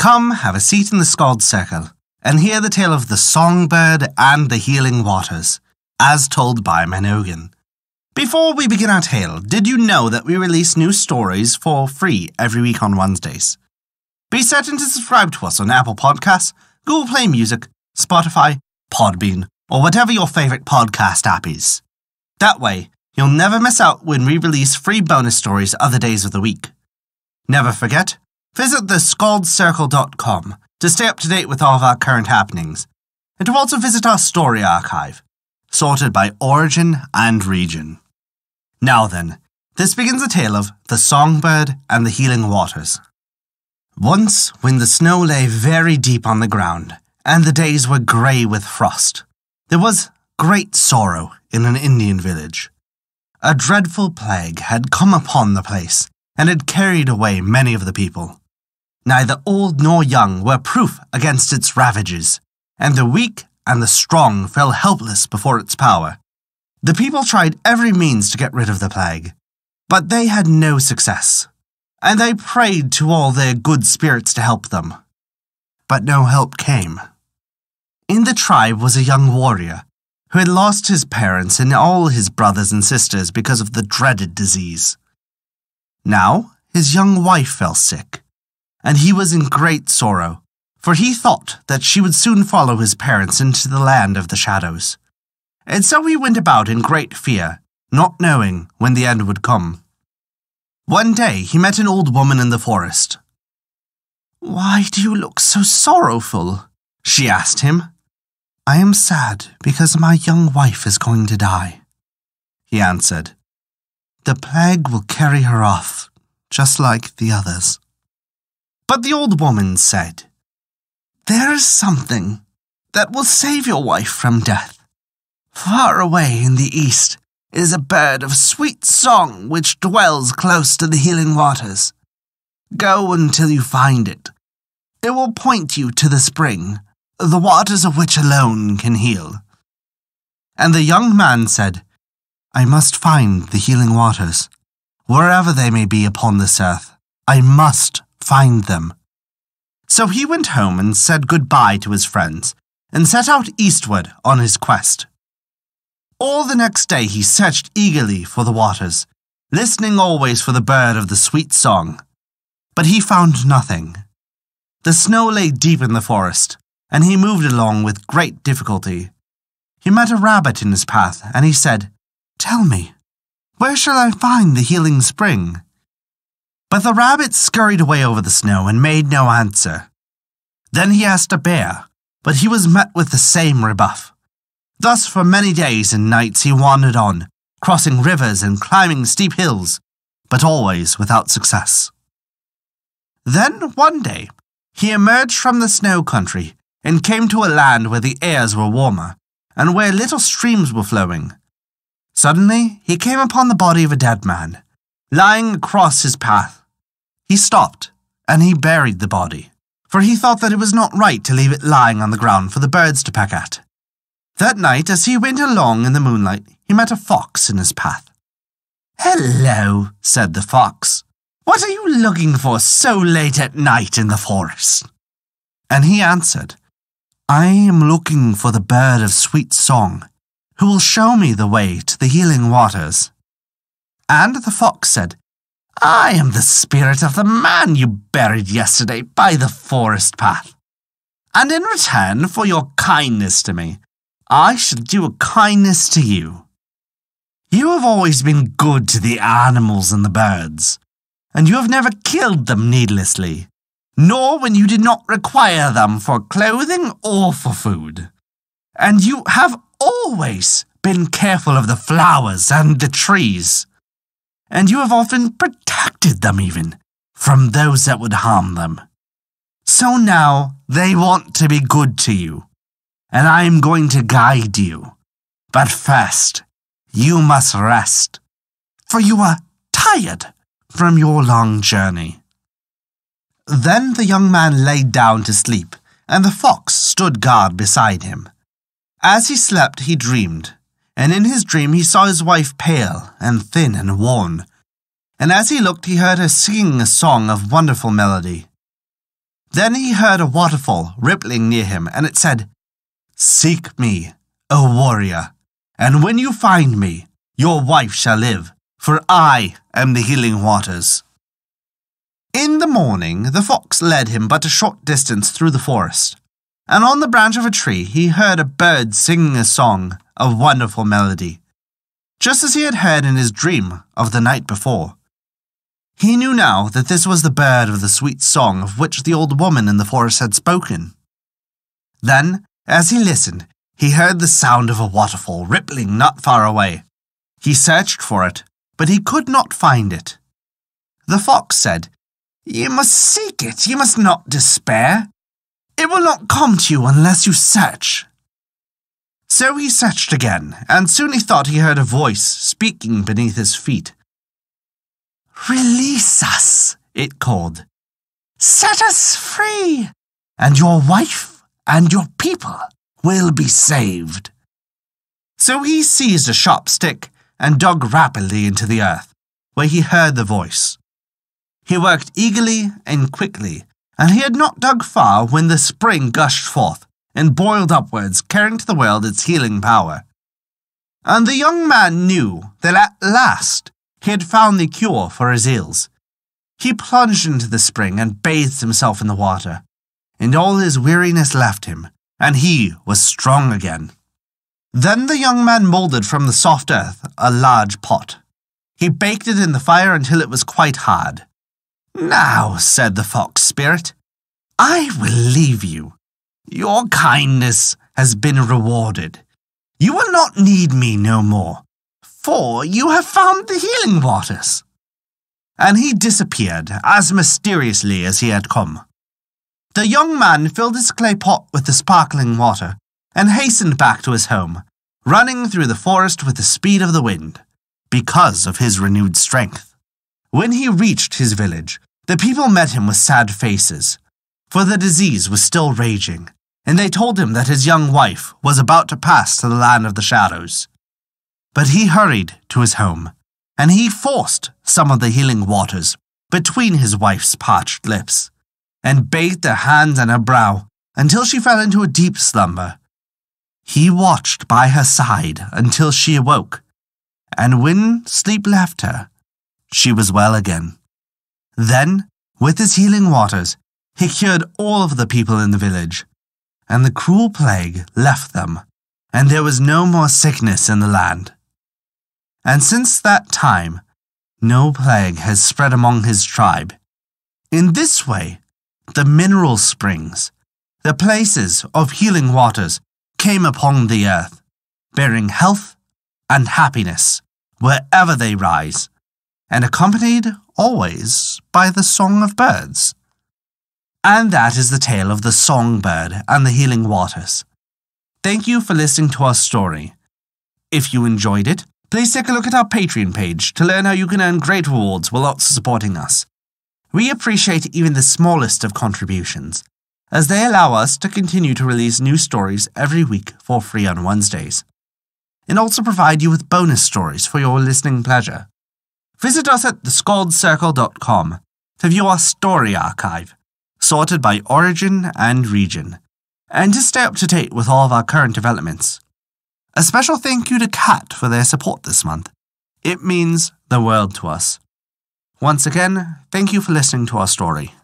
Come, have a seat in the Skald circle, and hear the tale of the Songbird and the Healing Waters, as told by Mynogan. Before we begin our tale, did you know that we release new stories for free every week on Wednesdays? Be certain to subscribe to us on Apple Podcasts, Google Play Music, Spotify, Podbean, or whatever your favourite podcast app is. That way, you'll never miss out when we release free bonus stories other days of the week. Never forget, visit thescaldcircle.com to stay up to date with all of our current happenings, and to also visit our story archive, sorted by origin and region. Now then, this begins a tale of the Songbird and the Healing Waters. Once, when the snow lay very deep on the ground, and the days were grey with frost, there was great sorrow in an Indian village. A dreadful plague had come upon the place, and had carried away many of the people. Neither old nor young were proof against its ravages, and the weak and the strong fell helpless before its power. The people tried every means to get rid of the plague, but they had no success, and they prayed to all their good spirits to help them. But no help came. In the tribe was a young warrior who had lost his parents and all his brothers and sisters because of the dreaded disease. Now his young wife fell sick, and he was in great sorrow, for he thought that she would soon follow his parents into the land of the shadows. And so he went about in great fear, not knowing when the end would come. One day he met an old woman in the forest. "Why do you look so sorrowful?" she asked him. "I am sad because my young wife is going to die," he answered. "The plague will carry her off, just like the others." But the old woman said, "There is something that will save your wife from death. Far away in the east is a bird of sweet song which dwells close to the healing waters. Go until you find it. It will point you to the spring, the waters of which alone can heal." And the young man said, "I must find the healing waters. Wherever they may be upon this earth, I must find them." So he went home and said goodbye to his friends, and set out eastward on his quest. All the next day he searched eagerly for the waters, listening always for the bird of the sweet song. But he found nothing. The snow lay deep in the forest, and he moved along with great difficulty. He met a rabbit in his path, and he said, "Tell me, where shall I find the healing spring?" But the rabbit scurried away over the snow and made no answer. Then he asked a bear, but he was met with the same rebuff. Thus for many days and nights he wandered on, crossing rivers and climbing steep hills, but always without success. Then one day he emerged from the snow country and came to a land where the airs were warmer, and where little streams were flowing. Suddenly he came upon the body of a dead man, lying across his path. He stopped, and he buried the body, for he thought that it was not right to leave it lying on the ground for the birds to peck at. That night, as he went along in the moonlight, he met a fox in his path. "Hello," said the fox. "What are you looking for so late at night in the forest?" And he answered, "I am looking for the bird of sweet song, who will show me the way to the healing waters." And the fox said, "I am the spirit of the man you buried yesterday by the forest path. And in return for your kindness to me, I shall do a kindness to you. You have always been good to the animals and the birds, and you have never killed them needlessly, nor when you did not require them for clothing or for food. And you have always been careful of the flowers and the trees, and you have often protected them even from those that would harm them. So now they want to be good to you, and I am going to guide you. But first, you must rest, for you are tired from your long journey." Then the young man lay down to sleep, and the fox stood guard beside him. As he slept, he dreamed, and in his dream he saw his wife pale and thin and worn, and as he looked he heard her singing a song of wonderful melody. Then he heard a waterfall rippling near him, and it said, "Seek me, O warrior, and when you find me, your wife shall live, for I am the healing waters." In the morning, the fox led him but a short distance through the forest, and on the branch of a tree he heard a bird singing a song of wonderful melody, just as he had heard in his dream of the night before. He knew now that this was the bird of the sweet song of which the old woman in the forest had spoken. Then, as he listened, he heard the sound of a waterfall rippling not far away. He searched for it, but he could not find it. The fox said, "You must seek it, you must not despair. It will not come to you unless you search." So he searched again, and soon he thought he heard a voice speaking beneath his feet. "Release us," it called. "Set us free, and your wife and your people will be saved." So he seized a sharp stick and dug rapidly into the earth, where he heard the voice. He worked eagerly and quickly, and he had not dug far when the spring gushed forth and boiled upwards, carrying to the world its healing power. And the young man knew that at last he had found the cure for his ills. He plunged into the spring and bathed himself in the water, and all his weariness left him, and he was strong again. Then the young man moulded from the soft earth a large pot. He baked it in the fire until it was quite hard. "Now," said the fox spirit, "I will leave you. Your kindness has been rewarded. You will not need me no more, for you have found the healing waters." And he disappeared as mysteriously as he had come. The young man filled his clay pot with the sparkling water and hastened back to his home, running through the forest with the speed of the wind, because of his renewed strength. When he reached his village, the people met him with sad faces, for the disease was still raging, and they told him that his young wife was about to pass to the land of the shadows. But he hurried to his home, and he forced some of the healing waters between his wife's parched lips, and bathed her hands and her brow until she fell into a deep slumber. He watched by her side until she awoke, and when sleep left her, she was well again. Then, with his healing waters, he cured all of the people in the village, and the cruel plague left them, and there was no more sickness in the land. And since that time, no plague has spread among his tribe. In this way, the mineral springs, the places of healing waters, came upon the earth, bearing health and happiness wherever they rise, and accompanied always by the song of birds. And that is the tale of the Songbird and the healing waters. Thank you for listening to our story. If you enjoyed it, please take a look at our Patreon page to learn how you can earn great rewards while also supporting us. We appreciate even the smallest of contributions, as they allow us to continue to release new stories every week for free on Wednesdays, and also provide you with bonus stories for your listening pleasure. Visit us at thescaldcircle.com to view our story archive, sorted by origin and region, and to stay up to date with all of our current developments. A special thank you to Kat for their support this month. It means the world to us. Once again, thank you for listening to our story.